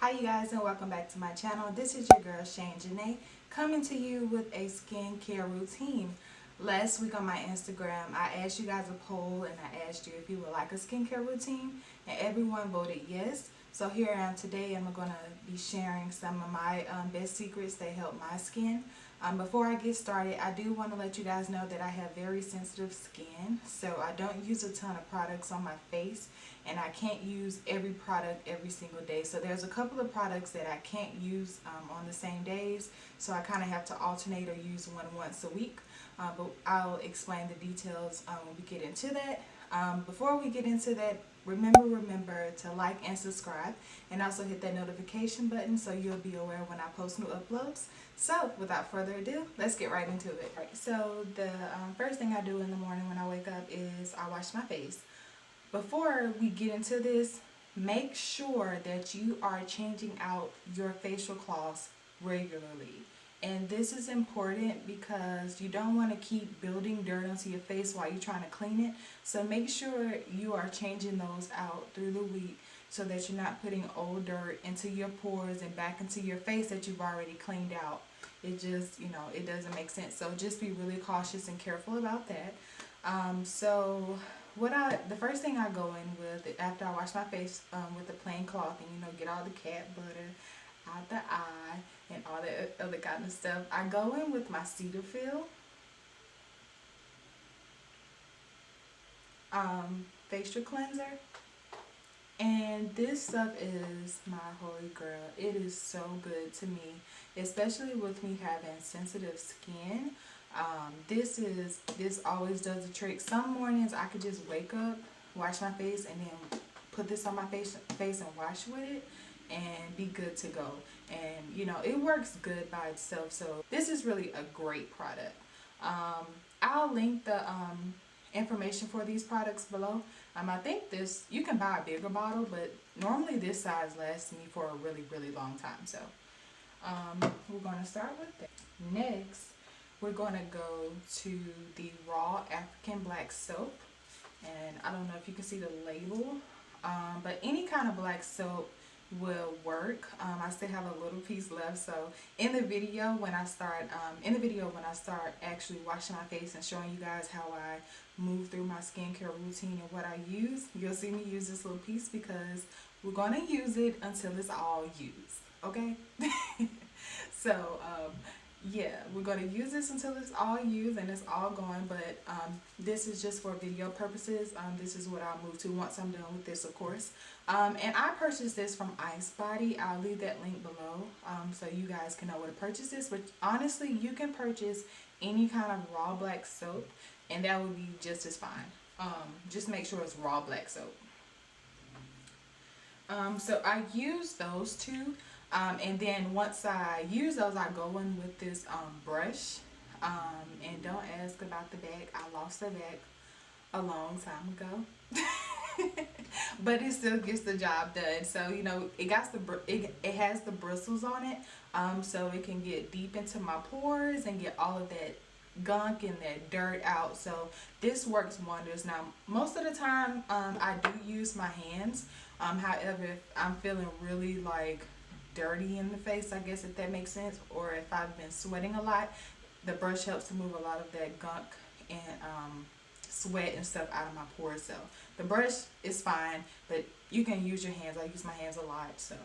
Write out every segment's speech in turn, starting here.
Hi you guys, and welcome back to my channel. This is your girl Shane Janae coming to you with a skincare routine. Last week on my Instagram I asked you guys a poll and I asked you if you would like a skincare routine, and everyone voted yes. So here I am today. I'm going to be sharing some of my best secrets that help my skin. Before I get started, I do want to let you guys know that I have very sensitive skin, so I don't use a ton of products on my face, and I can't use every product every single day. So there's a couple of products that I can't use on the same days, so I kind of have to alternate or use one once a week. But I'll explain the details when we get into that. Before we get into that, remember to like and subscribe, and also hit that notification button so you'll be aware when I post new uploads. So without further ado, let's get right into it. Right, so the first thing I do in the morning when I wake up is I wash my face. Before we get into this, make sure that you are changing out your facial cloths regularly. And this is important because you don't want to keep building dirt onto your face while you're trying to clean it. So make sure you are changing those out through the week so that you're not putting old dirt into your pores and back into your face that you've already cleaned out. It just, it doesn't make sense. So just be really cautious and careful about that. So the first thing I go in with after I wash my face with a plain cloth and get all the cat butter out the eye and all that other kind of stuff, I go in with my Cetaphil facial cleanser, and this stuff is my holy grail. It is so good to me, especially with me having sensitive skin. This always does the trick. Some mornings I could just wake up, wash my face, and then put this on my face and wash with it and be good to go. And it works good by itself. So this is really a great product. I'll link the information for these products below. I think you can buy a bigger bottle, but normally this size lasts me for a really long time. So we're going to start with that. Next, we're going to go to the Raw African Black Soap, and I don't know if you can see the label, but any kind of black soap will work. I still have a little piece left, so in the video when I start actually washing my face and showing you guys how I move through my skincare routine and what I use, you'll see me use this little piece because we're going to use it until it's all used, okay? So yeah, we're going to use this until it's all used and it's all gone, but this is just for video purposes. This is what I'll move to once I'm done with this, of course. And I purchased this from Ice Body. I'll leave that link below so you guys can know where to purchase this. But honestly, you can purchase any kind of raw black soap and that would be just as fine. Just make sure it's raw black soap. So I use those two. And then once I use those, I go in with this brush. And don't ask about the bag. I lost the bag a long time ago. But it still gets the job done. So it has the bristles on it, so it can get deep into my pores and get all of that gunk and that dirt out. So this works wonders. Now most of the time I do use my hands. However, if I'm feeling really like dirty in the face, I guess, if that makes sense, or if I've been sweating a lot, the brush helps to move a lot of that gunk and sweat and stuff out of my pores. So the brush is fine, but you can use your hands. I use my hands a lot. So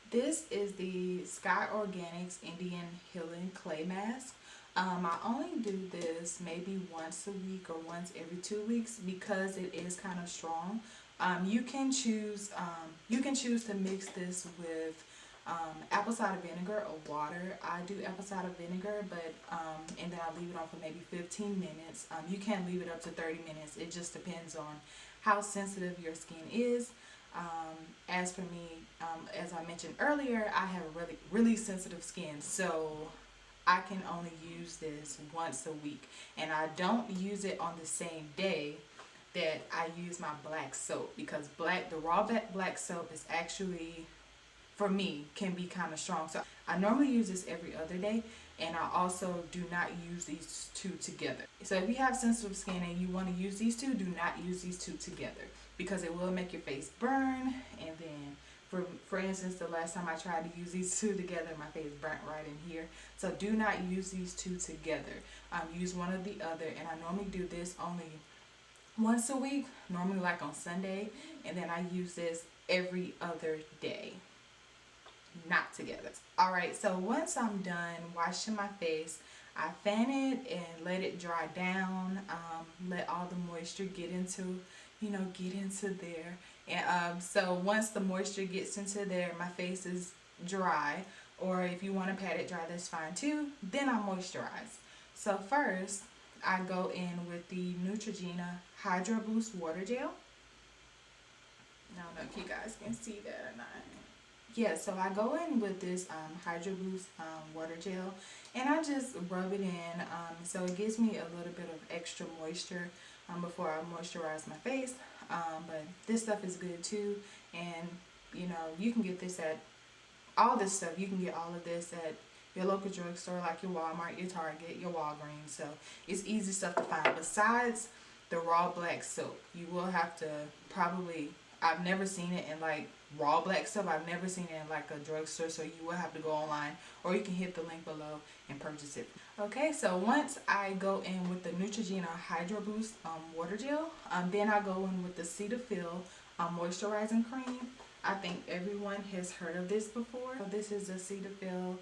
this is the Sky Organics Indian Healing Clay Mask. I only do this maybe once a week or once every 2 weeks because it is kind of strong. You can choose to mix this with apple cider vinegar or water. I do apple cider vinegar, but and then I leave it on for maybe 15 minutes. You can leave it up to 30 minutes. It just depends on how sensitive your skin is. As for me, as I mentioned earlier, I have really sensitive skin, so I can only use this once a week, and I don't use it on the same day that I use my black soap, because the raw black soap is actually, for me, can be kind of strong. So I normally use this every other day, and I also do not use these two together. So if you have sensitive skin and you want to use these two, do not use these two together because it will make your face burn, and then For instance, the last time I tried to use these two together, my face burnt right in here. So do not use these two together. Use one or the other. And I normally do this only once a week, normally like on Sunday, and then I use this every other day, not together. Alright, so once I'm done washing my face, I fan it and let it dry down, let all the moisture get into there. And so once the moisture gets into there, my face is dry, or if you want to pat it dry, that's fine too. Then I moisturize. So first, I go in with the Neutrogena Hydraboost Water Gel. I don't know if you guys can see that or not. Yeah, so I go in with this Hydraboost Water Gel, and I just rub it in, so it gives me a little bit of extra moisture before I moisturize my face. But this stuff is good too, and you know, you can get this at all this stuff. You can get all of this at your local drugstore, like your Walmart, your Target, your Walgreens. So it's easy stuff to find. Besides the raw black soap, you will have to probably, I've never seen it in like raw black soap. I've never seen it in like a drugstore, so you will have to go online, or you can hit the link below and purchase it. Okay, so once I go in with the Neutrogena Hydraboost Water Gel, then I go in with the Cetaphil Moisturizing Cream. I think everyone has heard of this before. So this is the Cetaphil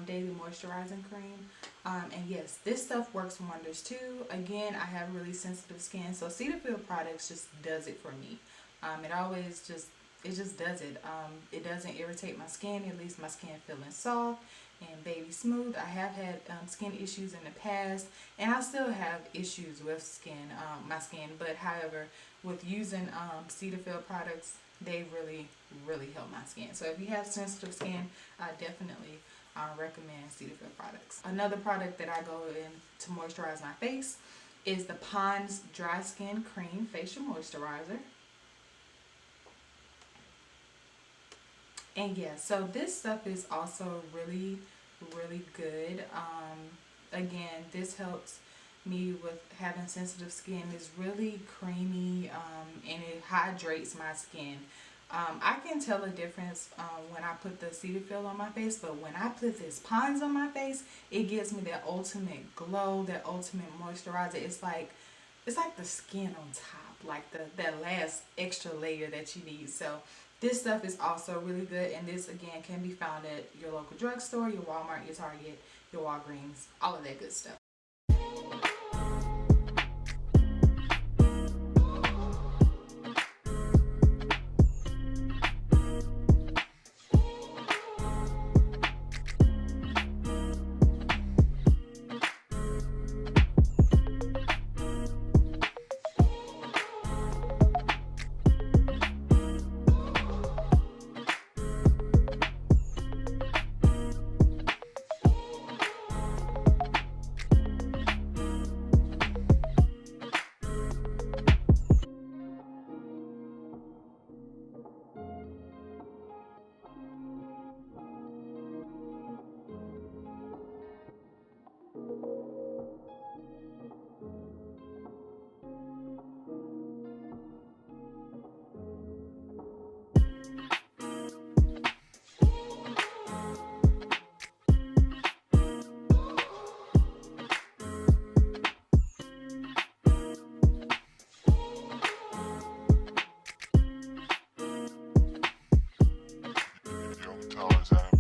Daily Moisturizing Cream. And yes, this stuff works wonders too. Again, I have really sensitive skin, so Cetaphil products just does it for me. It just does it. It doesn't irritate my skin. It leaves my skin feeling soft and baby smooth. I have had skin issues in the past, and I still have issues with my skin. But however, with using Cetaphil products, they really help my skin. So if you have sensitive skin, I definitely recommend Cetaphil products. Another product that I go in to moisturize my face is the Pond's Dry Skin Cream Facial Moisturizer. And yeah, so this stuff is also really good. Again, this helps me with having sensitive skin. It's really creamy, and it hydrates my skin. I can tell a difference when I put the Cetaphil on my face, but when I put this Pond's on my face, it gives me that ultimate glow, that ultimate moisturizer. It's like the skin on top, like that last extra layer that you need. So this stuff is also really good, and this again can be found at your local drugstore, your Walmart, your Target, your Walgreens, all of that good stuff. Untitled Chapter.